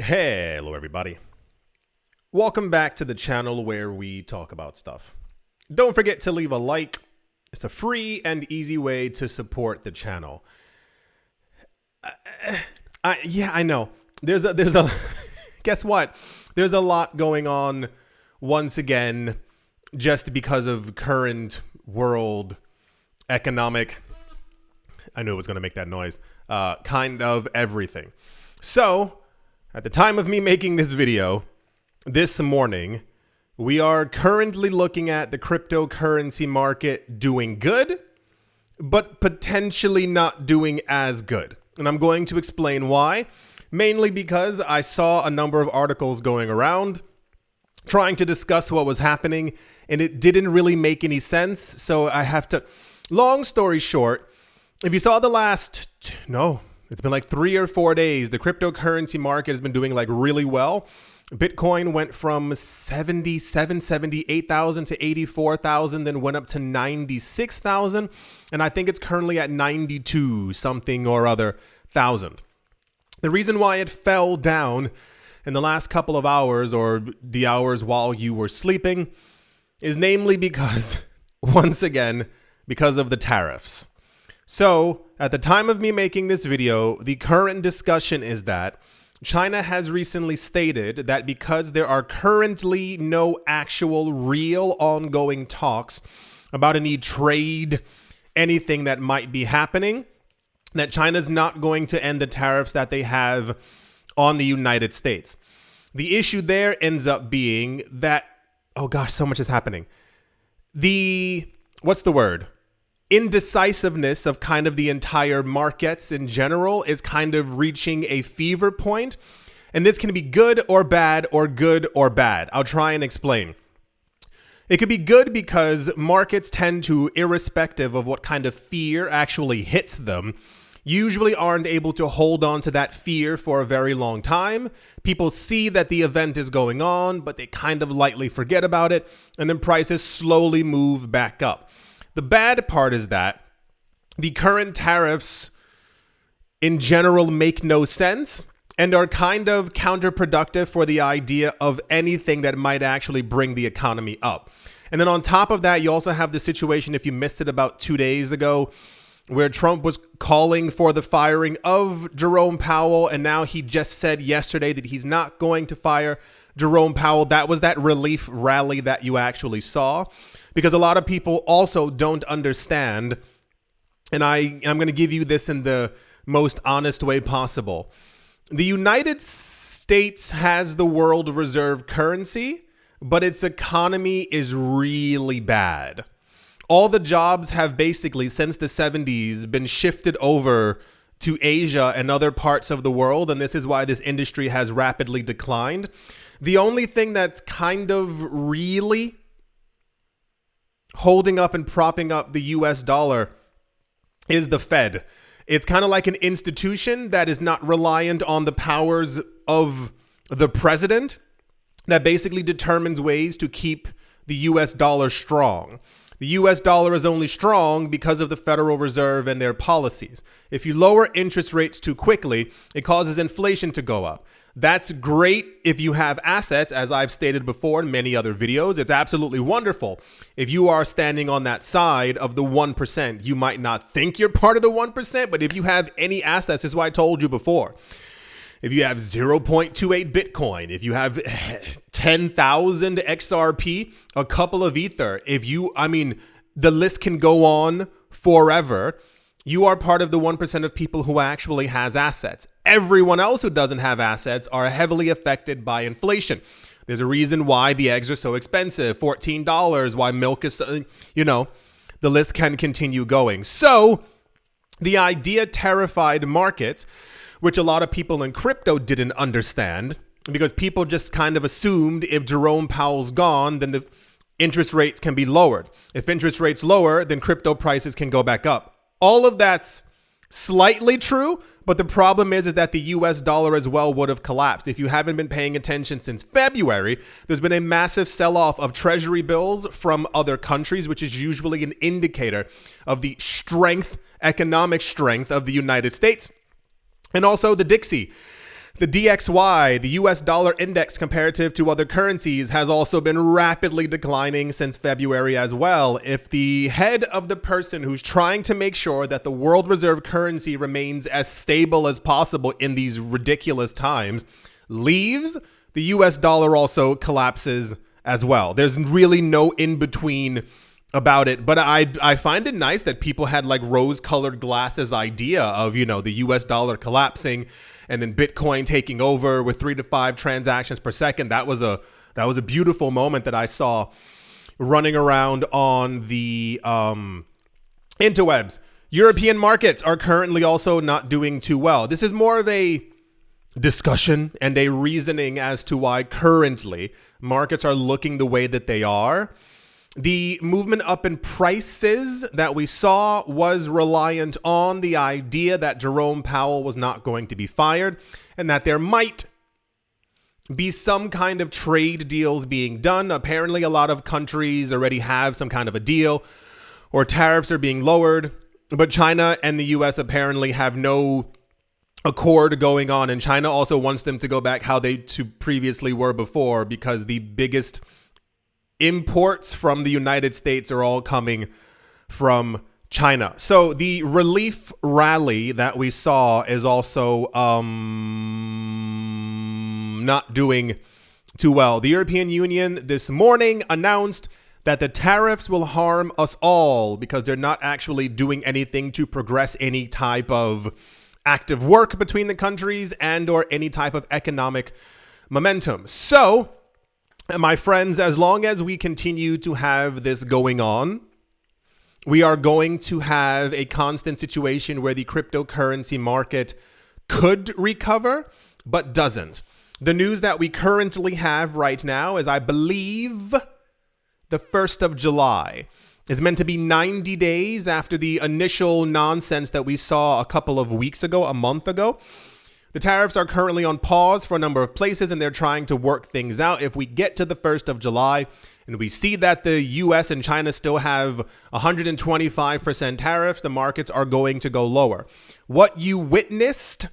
Hello everybody. Welcome back to the channel where we talk about stuff. Don't forget to leave a like. It's a free and easy way to support the channel. I know. There's a guess what? There's a lot going on once again just because of current world economic, I knew it was going to make that noise, kind of everything. So, at the time of me making this video, this morning, we are currently looking at the cryptocurrency market doing good, but potentially not doing as good. And I'm going to explain why, mainly because I saw a number of articles going around trying to discuss what was happening, and it didn't really make any sense. So I have to, long story short, if you saw the last, it's been like 3 or 4 days, the cryptocurrency market has been doing like really well. Bitcoin went from 78,000 to 84,000, then went up to 96,000. And I think it's currently at 92 something or other thousand. The reason why it fell down in the last couple of hours, or the hours while you were sleeping, is namely because, once again, because of the tariffs. So, at the time of me making this video, the current discussion is that China has recently stated that because there are currently no actual real ongoing talks about any trade, anything that might be happening, that China's not going to end the tariffs that they have on the United States. The issue there ends up being that, oh gosh, so much is happening. What's the word? Indecisiveness of kind of the entire markets in general is kind of reaching a fever point. And this can be good or bad or good or bad. I'll try and explain. It could be good because markets tend to, irrespective of what kind of fear actually hits them, usually aren't able to hold on to that fear for a very long time. People see that the event is going on, but they kind of lightly forget about it, and then prices slowly move back up. The bad part is that the current tariffs in general make no sense and are kind of counterproductive for the idea of anything that might actually bring the economy up. And then on top of that, you also have the situation, if you missed it about 2 days ago, where Trump was calling for the firing of Jerome Powell, and now he just said yesterday that he's not going to fire Jerome Powell. That was that relief rally that you actually saw, because a lot of people also don't understand, and I'm going to give you this in the most honest way possible. The United States has the world reserve currency, but its economy is really bad. All the jobs have basically, since the 70s, been shifted over to Asia and other parts of the world, and this is why this industry has rapidly declined. The only thing that's kind of really holding up and propping up the US dollar is the Fed. It's kind of like an institution that is not reliant on the powers of the president, that basically determines ways to keep the US dollar strong. The US dollar is only strong because of the Federal Reserve and their policies. If you lower interest rates too quickly, it causes inflation to go up. That's great if you have assets, as I've stated before in many other videos. It's absolutely wonderful. If you are standing on that side of the 1%, you might not think you're part of the 1%, but if you have any assets, this is what I told you before. If you have 0.28 Bitcoin, if you have 10,000 XRP, a couple of Ether, the list can go on forever. You are part of the 1% of people who actually has assets. Everyone else who doesn't have assets are heavily affected by inflation. There's a reason why the eggs are so expensive, $14, why milk is, the list can continue going. So the idea terrified markets, which a lot of people in crypto didn't understand, because people just kind of assumed if Jerome Powell's gone, then the interest rates can be lowered. If interest rates lower, then crypto prices can go back up. All of that's slightly true, but the problem is that the US dollar as well would have collapsed. If you haven't been paying attention since February, there's been a massive sell-off of treasury bills from other countries, which is usually an indicator of the strength, economic strength of the United States. And also the Dixie. The DXY, the US dollar index comparative to other currencies, has also been rapidly declining since February as well. If the head of the person who's trying to make sure that the world reserve currency remains as stable as possible in these ridiculous times leaves, the US dollar also collapses as well. There's really no in between about it, but I find it nice that people had like rose-colored glasses idea of, you know, the US dollar collapsing and then Bitcoin taking over with 3 to 5 transactions per second. That was a beautiful moment that I saw running around on the interwebs. European markets are currently also not doing too well. This is more of a discussion and a reasoning as to why currently markets are looking the way that they are. The movement up in prices that we saw was reliant on the idea that Jerome Powell was not going to be fired and that there might be some kind of trade deals being done. Apparently, a lot of countries already have some kind of a deal or tariffs are being lowered, but China and the US apparently have no accord going on. And China also wants them to go back how they previously were before, because the biggest imports from the United States are all coming from China. So the relief rally that we saw is also not doing too well. The European Union this morning announced that the tariffs will harm us all because they're not actually doing anything to progress any type of active work between the countries and or any type of economic momentum. So, my friends, as long as we continue to have this going on, we are going to have a constant situation where the cryptocurrency market could recover, but doesn't. The news that we currently have right now is, I believe, the 1st of July. It's meant to be 90 days after the initial nonsense that we saw a couple of weeks ago, a month ago. The tariffs are currently on pause for a number of places, and they're trying to work things out. If we get to the 1st of July and we see that the US and China still have 125% tariffs, the markets are going to go lower. What you witnessed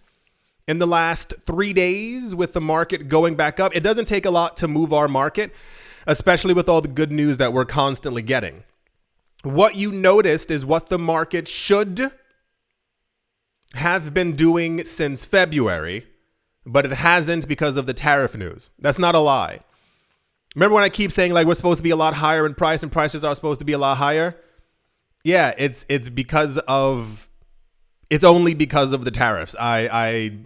in the last 3 days with the market going back up, it doesn't take a lot to move our market, especially with all the good news that we're constantly getting. What you noticed is what the market should have been doing since February, but it hasn't because of the tariff news. That's not a lie. Remember when I keep saying like we're supposed to be a lot higher in price and prices are supposed to be a lot higher? Yeah, it's only because of the tariffs. I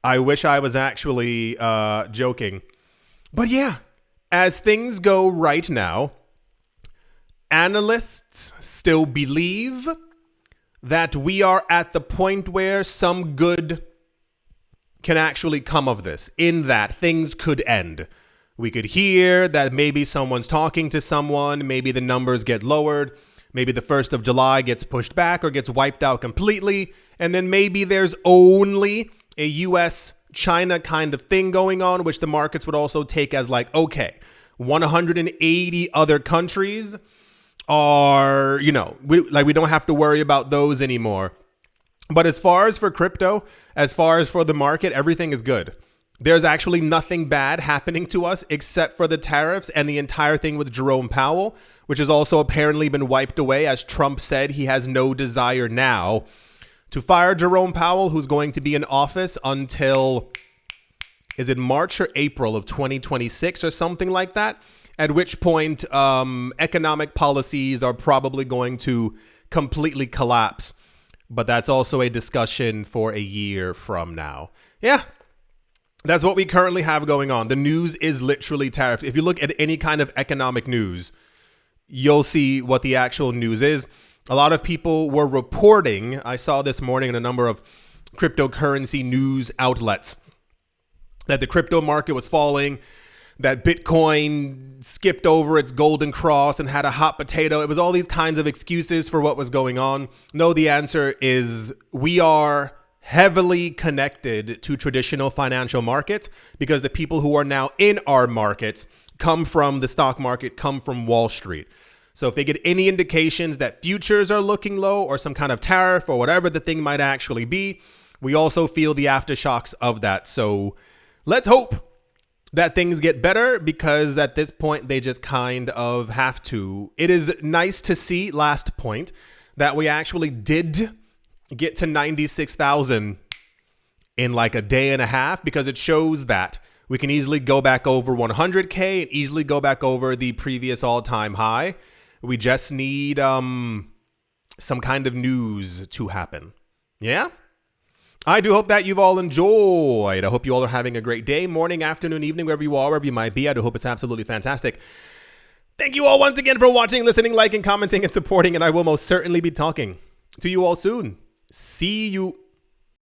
wish I was actually joking. But yeah, as things go right now, analysts still believe that we are at the point where some good can actually come of this, in that things could end. We could hear that maybe someone's talking to someone, maybe the numbers get lowered, maybe the 1st of July gets pushed back or gets wiped out completely, and then maybe there's only a US-China kind of thing going on, which the markets would also take as like, okay, 180 other countries are, you know, we don't have to worry about those anymore. But as far as for crypto, as far as for the market, everything is good. There's actually nothing bad happening to us except for the tariffs and the entire thing with Jerome Powell, which has also apparently been wiped away, as Trump said he has no desire now to fire Jerome Powell, who's going to be in office until, is it March or April of 2026 or something like that? At which point economic policies are probably going to completely collapse. But that's also a discussion for a year from now. Yeah, that's what we currently have going on. The news is literally tariffs. If you look at any kind of economic news, you'll see what the actual news is. A lot of people were reporting, I saw this morning in a number of cryptocurrency news outlets, that the crypto market was falling, that Bitcoin skipped over its golden cross and had a hot potato. It was all these kinds of excuses for what was going on. No, the answer is we are heavily connected to traditional financial markets because the people who are now in our markets come from the stock market, come from Wall Street. So if they get any indications that futures are looking low or some kind of tariff or whatever the thing might actually be, we also feel the aftershocks of that. So let's hope that things get better, because at this point they just kind of have to. It is nice to see, last point, that we actually did get to 96,000 in like a day and a half, because it shows that we can easily go back over 100K and easily go back over the previous all-time high. We just need some kind of news to happen. Yeah? I do hope that you've all enjoyed. I hope you all are having a great day, morning, afternoon, evening, wherever you are, wherever you might be. I do hope it's absolutely fantastic. Thank you all once again for watching, listening, liking, commenting, and supporting, and I will most certainly be talking to you all soon. See you.